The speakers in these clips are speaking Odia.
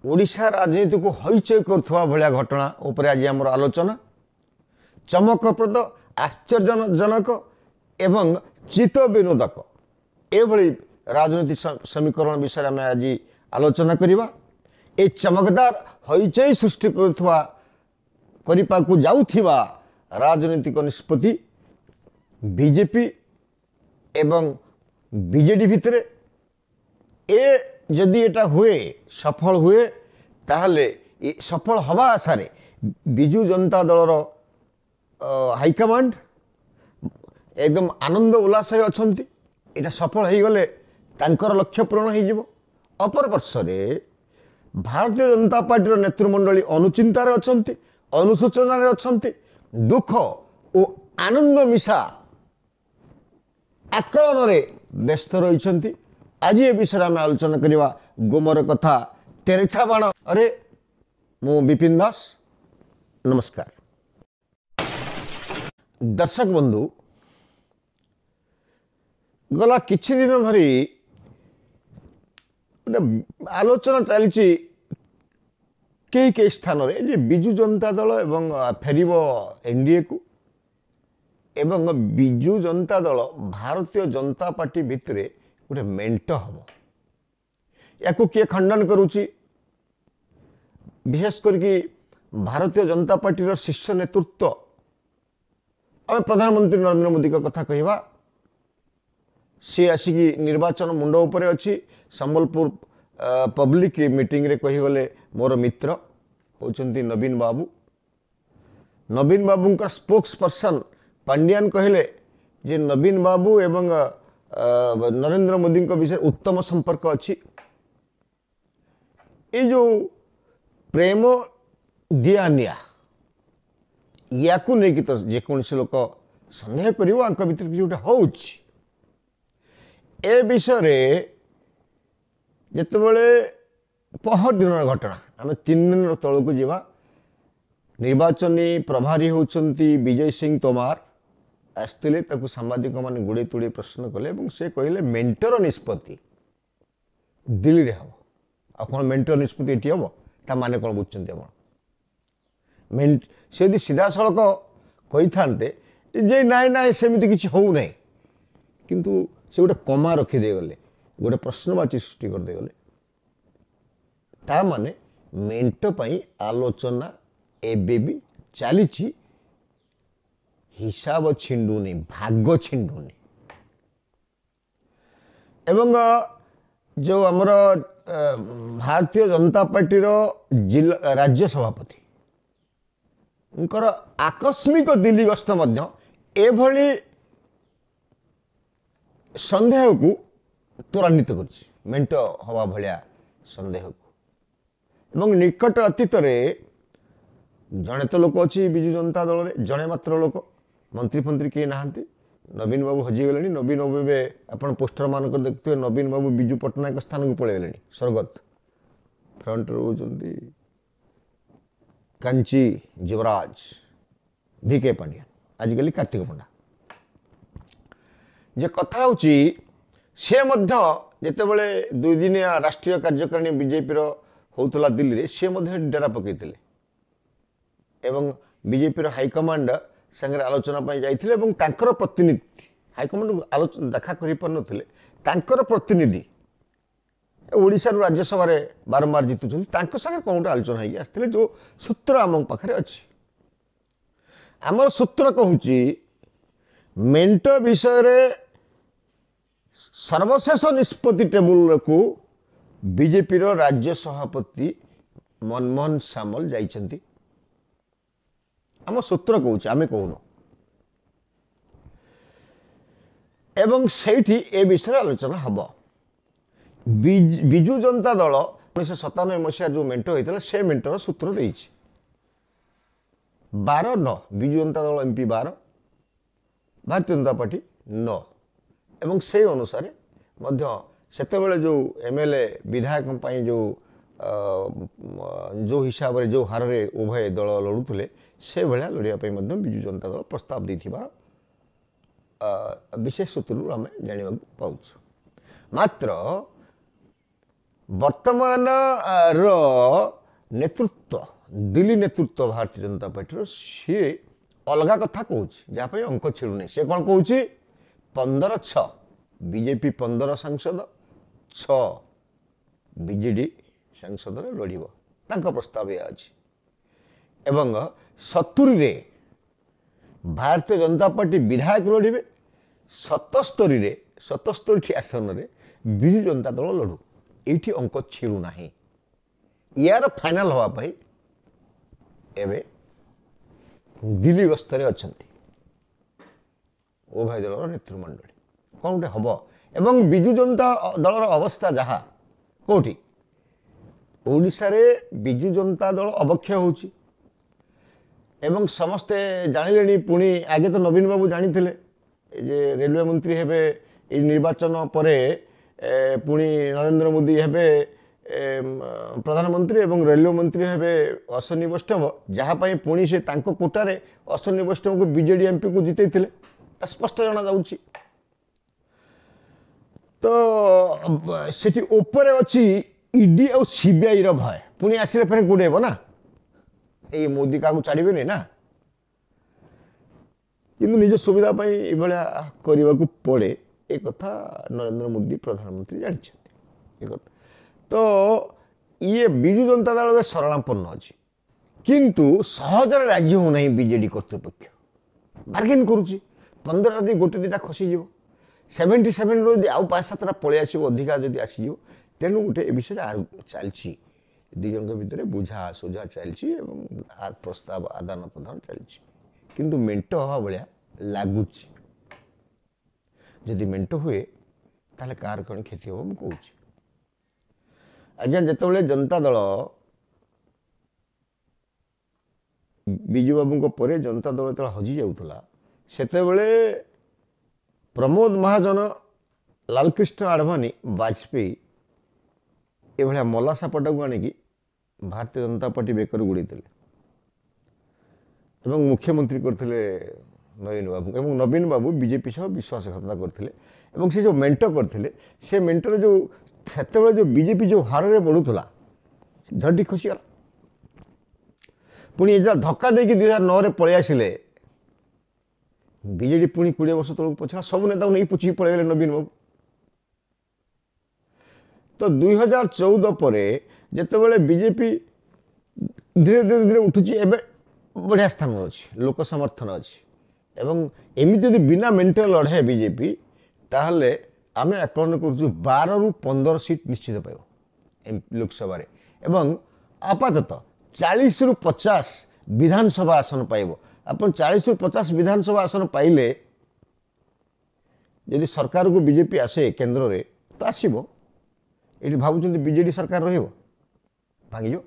ओडिशा राजनीति को हईचय करुवा भाया घटना उपर आज आम आलोचना चमकप्रद आश्चर्यजनक एवं चित्त विनोदक एभली राजनीति समीकरण विषय में आज आलोचना करवा। ए चमकदार हईचय सृष्टि करने जाउथिबा राजनीतिक निष्पत्ति बीजेपी एवं बीजेडी भितर ए जदि एटा हुए सफल हुए ताहले सफल हवा आशारे बिजु जनता दलर हाईकमांड एकदम आनंद उल्लास अछंती। एटा सफल हो गले तांकर लक्ष्य पूरण हो। अपर वर्षरे भारतीय जनता पार्टी नेतृमंडली अनुचिंतार अछंती, अनुसूचनार अछंती, दुख और आनंद मिशा आकलन में व्यस्त रही। आज ये विषय में आलोचना करवा गोमर कथा तेरेछा बाण। अरे मु विपिन दास, नमस्कार। दर्शक बंधु, गला किछि दिन धरी आलोचना चलती कई स्थान रे बिजु जनता दल एवं फेरिबो एनडीए को एवं बिजु जनता दल भारतीय जनता पार्टी भितरे गोटे मेंट हम या किए खंडन करुच्ची। विशेष करके भारतीय जनता पार्टी शीर्ष नेतृत्व आम प्रधानमंत्री नरेंद्र मोदी का कथा कहवा। सी आसिकी निर्वाचन मुंड उपरे अच्छी संबलपुर पब्लिक मीटिंग रे कहीगले मोर मित्र होचंती नवीन बाबू। नवीन बाबू का स्पोक्स पर्सन पांड्यान कहले जे नवीन बाबू एवं नरेंद्र मोदी विषय उत्तम संपर्क अच्छी। ये जो प्रेम दिया निया या नहीं तो जेकोसी लोक सन्देह कर भर जोटा हो विषय जितेबले पहर दिन घटना आम 3 दिन तौक जावा। निर्वाचनी प्रभारी होती विजय सिंह तोमार आसते सांबादिक मैंने गुड़े तुड़े प्रश्न कले से कहले मेंटर निष्पत्ति दिल्ली रे हम आ मेंटर निष्पत्ति ये हम ता माने कौन बुझुं से सीधा सड़क कही था जे नाई ना सेमती किसी हो ना किंतु से गोटे कमा रखीदे गले गोटे प्रश्नवाची सृष्टि करदे गले। ता माने मेंट पई आलोचना एबे भी चली हिसाब छिंडुनी भाग छिंडुनी। एवं जो आमर भारतीय जनता पार्टी जिला राज्य सभापति उनकर आकस्मिक दिल्ली गस्त एभली संदेह को त्वरान्वित कर मेंट हवा भाया संदेह को। एवं निकट अतीत जड़े तो लोक अच्छी बिजु जनता दल में जड़े मात्र लोक मंत्री फंत्री किए नहांती। नवीन बाबू हजिगले। नवीन बाबू एवं पोस्टर मानक देखते नवीन बाबू बिजु पट्टनायक स्थान को पलैगले स्वर्गत फ्रंट रोचंती कांची युवराज भिके पांड्यान आजिकल कार्तिक पंडा। जे कथा होची से मध्य जेतेबेले 2 दिनिया राष्ट्रीय कार्यकारिणी बीजेपी होतला दिल्ली रे से मध्य डेरा पकईतिले एवं बीजेपी हाईकमांड संगे आलोचना जाइथिले एवं तांकर प्रतिनिधि हाईकमांड आलोचना देखा करि पर नथिले तांकर प्रतिनिधि ओडिशा राज्यसभा रे बारंबार जीतुछन तांको संगे कोन गोटे आलोचना होई आस्थिले जो सूत्र आम पाखरे अछि। आमर सूत्र कहूची मेंट विषय रे सर्वशेष निष्पत्ति टेबुल को बीजेपी राज्य सभापति मनमोहन सामल जाइछंती। आम सूत्र कहूँ आम कहून एवं सेठी ए विषय आलोचना हम। बिजु जनता दल 1997 मसीह जो मेंट होता से मेंटर सूत्र दे 12-9 बिजु जनता दल एमपी 12 भारतीय जनता पार्टी 9 एवं से अनुसार सेतेबेले जो एमएलए विधायक जो हिसाब से जो हार में उभय दल लड़ुले से भाया लड़ाई बिजु जनता दल प्रस्ताव देथिबार विशेष सूत्र आम जाना पाऊँ। मात्र ବର୍ତ୍ତମାନ ର ନେତୃତ୍ୱ ଦିଲ୍ଲୀ ନେତୃତ୍ୱ ଭାରତୀୟ ଜନତା ପାର୍ଟିର ସିଏ ଅଲଗା କଥା କହୁଛି, ଯାହା ପାଇଁ ଅଙ୍କ ଛିଡ଼ୁନି। ସେ କ'ଣ କହୁଛି? 15-6 ବିଜେପି 15 ସାଂସଦ, 6 ବିଜେଡି ସାଂସଦରେ ଲଢ଼ିବ, ତାଙ୍କ ପ୍ରସ୍ତାବ ଏହା ଅଛି। ଏବଂ 70ରେ ଭାରତୀୟ ଜନତା ପାର୍ଟି ବିଧାୟକ ଲଢ଼ିବେ, 77ଟି ଆସନରେ ବିଜୁ ଜନତା ଦଳ ଲଢ଼ୁ। ଏଇଠି ଅଙ୍କ ଛିଡ଼ୁ ନାହିଁ। ୟାର ଫାଇନାଲ ହେବା ପାଇଁ ଏବେ ଦିଲ୍ଲୀ ଗସ୍ତରେ ଅଛନ୍ତି ଉଭୟ ଦଳର ନେତୃମଣ୍ଡଳୀ। କ'ଣ ଗୋଟେ ହେବ? ଏବଂ ବିଜୁ ଜନତା ଦଳର ଅବସ୍ଥା ଯାହା, କେଉଁଠି ଓଡ଼ିଶାରେ ବିଜୁ ଜନତା ଦଳ ଅବକ୍ଷୟ ହେଉଛି ଏବଂ ସମସ୍ତେ ଜାଣିଲେଣି। ପୁଣି ଆଗେ ତ ନବୀନ ବାବୁ ଜାଣିଥିଲେ ଯେ ରେଲୱେ ମନ୍ତ୍ରୀ ହେବେ, ଏଇ ନିର୍ବାଚନ ପରେ ପୁଣି ନରେନ୍ଦ୍ର ମୋଦି ହେବେ ପ୍ରଧାନମନ୍ତ୍ରୀ ଏବଂ ରେଲୱେ ମନ୍ତ୍ରୀ ହେବେ ଅଶ୍ୱିନୀ ବୈଷ୍ଣବ, ଯାହା ପାଇଁ ପୁଣି ସେ ତାଙ୍କ କୋଟାରେ ଅଶ୍ୱିନୀ ବୈଷ୍ଣବଙ୍କୁ ବିଜେଡି ଏମ୍ପିକୁ ଜିତେଇଥିଲେ, ସ୍ପଷ୍ଟ ଜଣାଯାଉଛି। ତ ସେଠି ଉପରେ ଅଛି ଇଡି ଆଉ ସିବିଆଇର ଭୟ। ପୁଣି ଆସିଲେ ଫେରେ ଗୋଡ଼େଇବ ନା, ଏଇ ମୋଦି କାହାକୁ ଛାଡ଼ିବେନି ନା। କିନ୍ତୁ ନିଜ ସୁବିଧା ପାଇଁ ଏଭଳିଆ କରିବାକୁ ପଡ଼େ, ଏ କଥା ନରେନ୍ଦ୍ର ମୋଦି ପ୍ରଧାନମନ୍ତ୍ରୀ ଜାଣିଛନ୍ତି ଏ କଥା। ତ ଇଏ ବିଜୁ ଜନତା ଦଳ ଏବେ ସରଳାପନ୍ନ ଅଛି, କିନ୍ତୁ ସହଜରେ ରାଜି ହେଉନାହିଁ ବିଜେଡି କର୍ତ୍ତୃପକ୍ଷ। ବାର୍ଗେନ୍ କରୁଛି, 15 ଯଦି ଗୋଟେ ଦୁଇଟା ଖସିଯିବ, 77ରୁ ଯଦି ଆଉ 5-7ଟା ପଳେଇ ଆସିବ, ଅଧିକା ଯଦି ଆସିଯିବ, ତେଣୁ ଗୋଟେ ଏ ବିଷୟରେ ଚାଲିଛି, ଦୁଇ ଜଣଙ୍କ ଭିତରେ ବୁଝାସୁଝା ଚାଲିଛି ଏବଂ ପ୍ରସ୍ତାବ ଆଦାନ ପ୍ରଦାନ ଚାଲିଛି। କିନ୍ତୁ ମେଣ୍ଟ ହେବା ଭଳିଆ ଲାଗୁଛି। ଯଦି ମେଣ୍ଟ ହୁଏ ତାହେଲେ କାହାର କ'ଣ କ୍ଷତି ହେବ ମୁଁ କହୁଛି। ଆଜ୍ଞା, ଯେତେବେଳେ ଜନତା ଦଳ ବିଜୁ ବାବୁଙ୍କ ପରେ ଜନତା ଦଳ ଯେତେବେଳେ ହଜି ଯାଉଥିଲା, ସେତେବେଳେ ପ୍ରମୋଦ ମହାଜନ, ଲାଲକୃଷ୍ଣ ଆଡଭାନୀ, ବାଜପେୟୀ ଏଭଳିଆ ମଲା ସାପଟାକୁ ଆଣିକି ଭାରତୀୟ ଜନତା ପାର୍ଟି ବେକରେ ଗୁଡ଼େଇଥିଲେ ଏବଂ ମୁଖ୍ୟମନ୍ତ୍ରୀ କରିଥିଲେ ନବୀନ ବାବୁ। ଏବଂ ନବୀନ ବାବୁ ବିଜେପି ସହ ବିଶ୍ୱାସଘାତକତା କରିଥିଲେ ଏବଂ ସେ ଯେଉଁ ମେଣ୍ଟ କରିଥିଲେ, ସେ ମେଣ୍ଟରେ ଯେଉଁ ସେତେବେଳେ ଯେଉଁ ବିଜେପି ଯେଉଁ ହାରରେ ବଢ଼ୁଥିଲା, ଧରଟି ଖସିଗଲା। ପୁଣି ଏଯାହା ଧକ୍କା ଦେଇକି 2009ରେ ପଳେଇ ଆସିଲେ ବିଜେଡି, ପୁଣି 20 ବର୍ଷ ତଳକୁ ପଛିଲା, ସବୁ ନେତାକୁ ନେଇକି ପୁଚିକି ପଳେଇଗଲେ ନବୀନ ବାବୁ। ତ 2014 ପରେ ଯେତେବେଳେ ବିଜେପି ଧୀରେ ଧୀରେ ଧୀରେ ଉଠୁଛି, ଏବେ ବଢ଼ିଆ ସ୍ଥାନରେ ଅଛି, ଲୋକ ସମର୍ଥନ ଅଛି। ଏବଂ ଏମିତି ଯଦି ବିନା ମେଣ୍ଟରେ ଲଢ଼େ ବିଜେପି, ତାହେଲେ ଆମେ ଆକଳନ କରୁଛୁ 12ରୁ 15 ସିଟ୍ ନିଶ୍ଚିତ ପାଇବ ଲୋକସଭାରେ ଏବଂ ଆପାତତଃ 40ରୁ 50 ବିଧାନସଭା ଆସନ ପାଇବ। ଆପଣ 40ରୁ 50 ବିଧାନସଭା ଆସନ ପାଇଲେ, ଯଦି ସରକାରକୁ ବିଜେପି ଆସେ କେନ୍ଦ୍ରରେ ତ ଆସିବ। ଏଠି ଭାବୁଛନ୍ତି ବିଜେଡି ସରକାର ରହିବ, ଭାଙ୍ଗିଯିବ।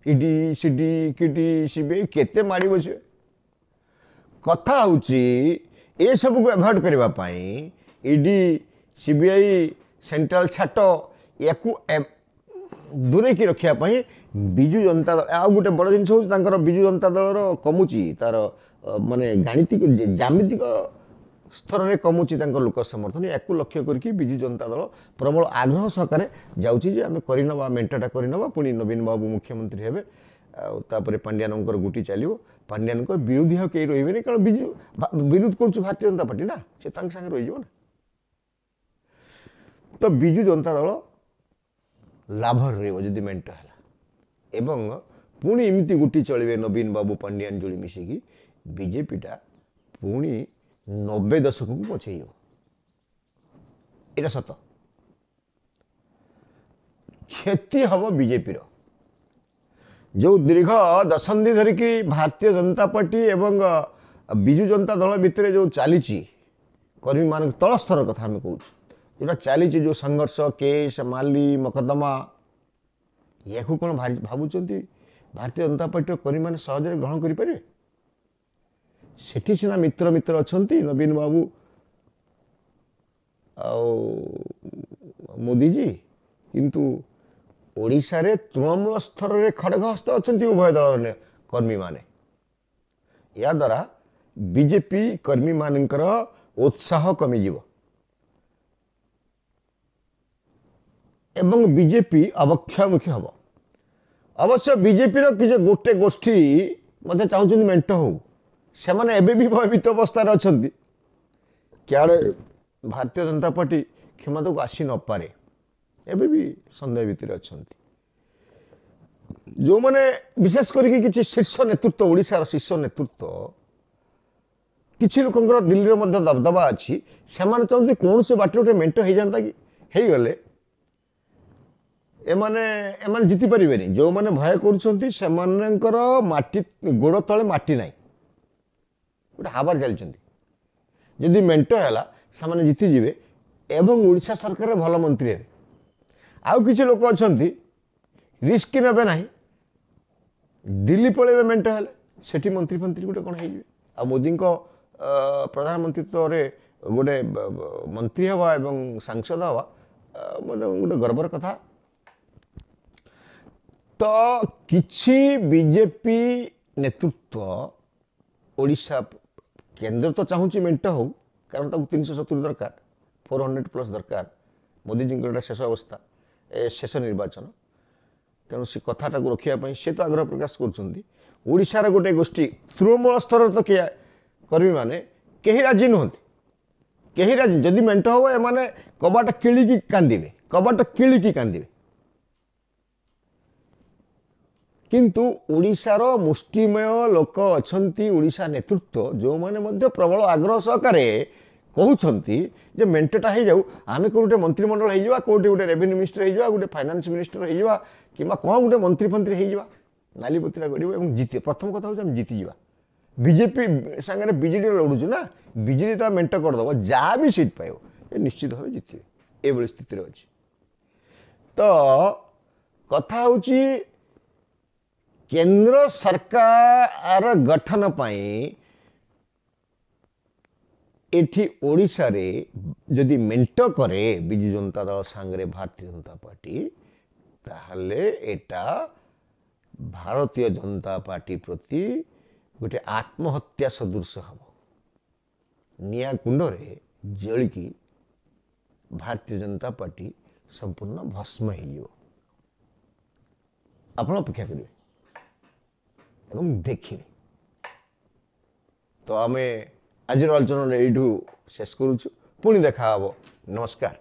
ଇଡି ସିଡି କିଡି ସିବିଆଇ କେତେ ମାଡ଼ି ବସିବେ। କଥା ହେଉଛି ଏସବୁକୁ ଆଭଏଡ୍ କରିବା ପାଇଁ ଇଡି ସିବିଆଇ ସେଣ୍ଟ୍ରାଲ ଛାଟ ୟାକୁ ଦୂରେଇକି ରଖିବା ପାଇଁ ବିଜୁ ଜନତା ଦଳ, ଆଉ ଗୋଟେ ବଡ଼ ଜିନିଷ ହେଉଛି ତାଙ୍କର ବିଜୁ ଜନତା ଦଳର କମୁଛି, ତାର ମାନେ ଗାଣିତିକ ଜ୍ୟାମିତିକ ସ୍ତରରେ କମୁଛି ତାଙ୍କ ଲୋକ ସମର୍ଥନ। ୟାକୁ ଲକ୍ଷ୍ୟ କରିକି ବିଜୁ ଜନତା ଦଳ ପ୍ରବଳ ଆଗ୍ରହ ସହକାରେ ଯାଉଛି ଯେ ଆମେ କରିନେବା, ମେଣ୍ଟଟା କରିନେବା, ପୁଣି ନବୀନ ବାବୁ ମୁଖ୍ୟମନ୍ତ୍ରୀ ହେବେ, ଆଉ ତାପରେ ପାଣ୍ଡିଆନଙ୍କର ଗୁଟି ଚାଲିବ। ପାଣ୍ଡିଆନଙ୍କର ବିରୋଧୀ ଆଉ କେହି ରହିବେନି, କାରଣ ବିଜୁ ବିରୋଧ କରୁଛି ଭାରତୀୟ ଜନତା ପାର୍ଟି ନା, ସେ ତାଙ୍କ ସାଙ୍ଗେ ରହିଯିବ ନା। ତ ବିଜୁ ଜନତା ଦଳ ଲାଭରେ ରହିବ ଯଦି ମେଣ୍ଟ ହେଲା ଏବଂ ପୁଣି ଏମିତି ଗୁଟି ଚଳିବେ ନବୀନ ବାବୁ ପାଣ୍ଡିଆନ ଯୋଡ଼ି ମିଶିକି, ବିଜେପିଟା ପୁଣି 90 ଦଶକକୁ ପଛେଇବ। ଏଇଟା ସତ। କ୍ଷତି ହେବ ବିଜେପିର। ଯେଉଁ ଦୀର୍ଘ ଦଶନ୍ଧି ଧରିକି ଭାରତୀୟ ଜନତା ପାର୍ଟି ଏବଂ ବିଜୁ ଜନତା ଦଳ ଭିତରେ ଯେଉଁ ଚାଲିଛି, କର୍ମୀମାନଙ୍କ ତଳ ସ୍ତର କଥା ଆମେ କହୁଛୁ, ଯେଉଁଟା ଚାଲିଛି, ଯେଉଁ ସଂଘର୍ଷ, କେସ୍, ମାଲି, ମକଦ୍ଦମା, ୟାକୁ କ'ଣ ଭାବୁଛନ୍ତି ଭାରତୀୟ ଜନତା ପାର୍ଟିର କର୍ମୀମାନେ ସହଜରେ ଗ୍ରହଣ କରିପାରିବେ? ସେଠି ସିନା ମିତ୍ର ମିତ୍ର ଅଛନ୍ତି, ନବୀନ ବାବୁ ଆଉ ମୋଦିଜୀ, କିନ୍ତୁ ଓଡ଼ିଶାରେ ତୃଣମୂଳ ସ୍ତରରେ ଖଡ଼ଗହସ୍ତ ଅଛନ୍ତି ଉଭୟ ଦଳର କର୍ମୀମାନେ। ଏହାଦ୍ୱାରା ବିଜେପି କର୍ମୀମାନଙ୍କର ଉତ୍ସାହ କମିଯିବ। ଏବଂ ବିଜେପି ଅବକ୍ଷୟମୁଖୀ ହେବ। ଅବଶ୍ୟ ବିଜେପିର କିଛି ଗୋଟେ ଗୋଷ୍ଠୀ ମଧ୍ୟ ଚାହୁଁଛନ୍ତି ମେଣ୍ଟ ହଉ, ସେମାନେ ଏବେ ବି ଭୟଭୀତ ଅବସ୍ଥାରେ ଅଛନ୍ତି, କୁଆଡ଼େ ଭାରତୀୟ ଜନତା ପାର୍ଟି କ୍ଷମତାକୁ ଆସି ନପାରେ, ଏବେ ବି ସନ୍ଦେହ ଭିତରେ ଅଛନ୍ତି। ଯେଉଁମାନେ ବିଶେଷ କରିକି କିଛି ଶୀର୍ଷ ନେତୃତ୍ୱ, ଓଡ଼ିଶାର ଶୀର୍ଷ ନେତୃତ୍ୱ, କିଛି ଲୋକଙ୍କର ଦିଲ୍ଲୀରେ ମଧ୍ୟ ଦବଦବା ଅଛି, ସେମାନେ ଚାହୁଁଛନ୍ତି କୌଣସି ବାଟରେ ଗୋଟେ ମେଣ୍ଟ ହେଇଯାନ୍ତା କି, ହେଇଗଲେ ଏମାନେ ଜିତି ପାରିବେନି। ଯେଉଁମାନେ ଭୟ କରୁଛନ୍ତି ସେମାନଙ୍କର ମାଟି ଗୋଡ଼ ତଳେ ମାଟି ନାହିଁ, ଗୋଟେ ହାବାରେ ଚାଲିଛନ୍ତି। ଯଦି ମେଣ୍ଟ ହେଲା ସେମାନେ ଜିତିଯିବେ ଏବଂ ଓଡ଼ିଶା ସରକାରରେ ଭଲ ମନ୍ତ୍ରୀ ହେବେ। ଆଉ କିଛି ଲୋକ ଅଛନ୍ତି ରିସ୍କ ନେବେ ନାହିଁ, ଦିଲ୍ଲୀ ପଳେଇବେ ମେଣ୍ଟ ହେଲେ, ସେଠି ମନ୍ତ୍ରୀ ଫନ୍ତ୍ରୀ ଗୋଟେ କ'ଣ ହେଇଯିବେ। ଆଉ ମୋଦିଙ୍କ ପ୍ରଧାନମନ୍ତ୍ରୀତ୍ୱରେ ଗୋଟେ ମନ୍ତ୍ରୀ ହେବା ଏବଂ ସାଂସଦ ହେବା ମଧ୍ୟ ଗୋଟେ ଗର୍ବର କଥା। ତ କିଛି ବିଜେପି ନେତୃତ୍ୱ ଓଡ଼ିଶା କେନ୍ଦ୍ର ତ ଚାହୁଁଛି ମେଣ୍ଟ ହଉ, କାରଣ ତାକୁ 370 ଦରକାର, 400+ ଦରକାର। ମୋଦିଜୀଙ୍କର ଏଇଟା ଶେଷ ଅବସ୍ଥା, ଶେଷ ନିର୍ବାଚନ, ତେଣୁ ସେ କଥାଟାକୁ ରଖିବା ପାଇଁ ସେ ତ ଆଗ୍ରହ ପ୍ରକାଶ କରୁଛନ୍ତି। ଓଡ଼ିଶାର ଗୋଟେ ଗୋଷ୍ଠୀ ତୃଣମୂଳ ସ୍ତରରେ ତ କର୍ମୀମାନେ କେହି ରାଜି ନୁହନ୍ତି, କେହି ରାଜି। ଯଦି ମେଣ୍ଟ ହେବ ଏମାନେ କବାଟ କିଳିକି କାନ୍ଦିବେ, କବାଟ କିଳିକି କାନ୍ଦିବେ। କିନ୍ତୁ ଓଡ଼ିଶାର ମୁଷ୍ଟିମେୟ ଲୋକ ଅଛନ୍ତି, ଓଡ଼ିଶା ନେତୃତ୍ୱ, ଯେଉଁମାନେ ମଧ୍ୟ ପ୍ରବଳ ଆଗ୍ରହ ସହକାରେ କହୁଛନ୍ତି ଯେ ମେଣ୍ଟଟା ହେଇଯାଉ, ଆମେ କେଉଁଠି ମନ୍ତ୍ରିମଣ୍ଡଳ ହେଇଯିବା, କେଉଁଠି ଗୋଟେ ରେଭିନ୍ୟୁ ମିନିଷ୍ଟର ହେଇଯିବା, ଗୋଟେ ଫାଇନାନ୍ସ ମିନିଷ୍ଟର ହେଇଯିବା, କିମ୍ବା କ'ଣ ଗୋଟେ ମନ୍ତ୍ରୀ ଫନ୍ତ୍ରୀ ହେଇଯିବା, ନାଲି ପତିରା କରିବ ଏବଂ ଜିତିବା। ପ୍ରଥମ କଥା ହେଉଛି ଆମେ ଜିତିଯିବା। ବିଜେପି ସାଙ୍ଗରେ ବିଜେଡି ଲଢ଼ୁଛୁ ନା, ବିଜେଡି ତା ମେଣ୍ଟ କରିଦେବ, ଯାହା ବି ସିଟ୍ ପାଇବ ଏ ନିଶ୍ଚିତ ଭାବେ ଜିତିବେ, ଏଭଳି ସ୍ଥିତିରେ ଅଛି। ତ କଥା ହେଉଛି କେନ୍ଦ୍ର ସରକାର ଗଠନ ପାଇଁ ଏଠି ଓଡ଼ିଶାରେ ଯଦି ମେଣ୍ଟ କରେ ବିଜୁ ଜନତା ଦଳ ସାଙ୍ଗରେ ଭାରତୀୟ ଜନତା ପାର୍ଟି, ତାହେଲେ ଏଟା ଭାରତୀୟ ଜନତା ପାର୍ଟି ପ୍ରତି ଗୋଟେ ଆତ୍ମହତ୍ୟା ସଦୃଶ ହେବ। ନିଆଁ କୁଣ୍ଡରେ ଜଳିକି ଭାରତୀୟ ଜନତା ପାର୍ଟି ସମ୍ପୂର୍ଣ୍ଣ ଭସ୍ମ ହେଇଯିବ। ଆପଣ ଅପେକ୍ଷା କରିବେ ଏବଂ ଦେଖିବେ। ତ ଆମେ ଆଜିର ଆଲୋଚନା ଏଇଠୁ ଶେଷ କରୁଛୁ, ପୁଣି ଦେଖା ହେବ। ନମସ୍କାର।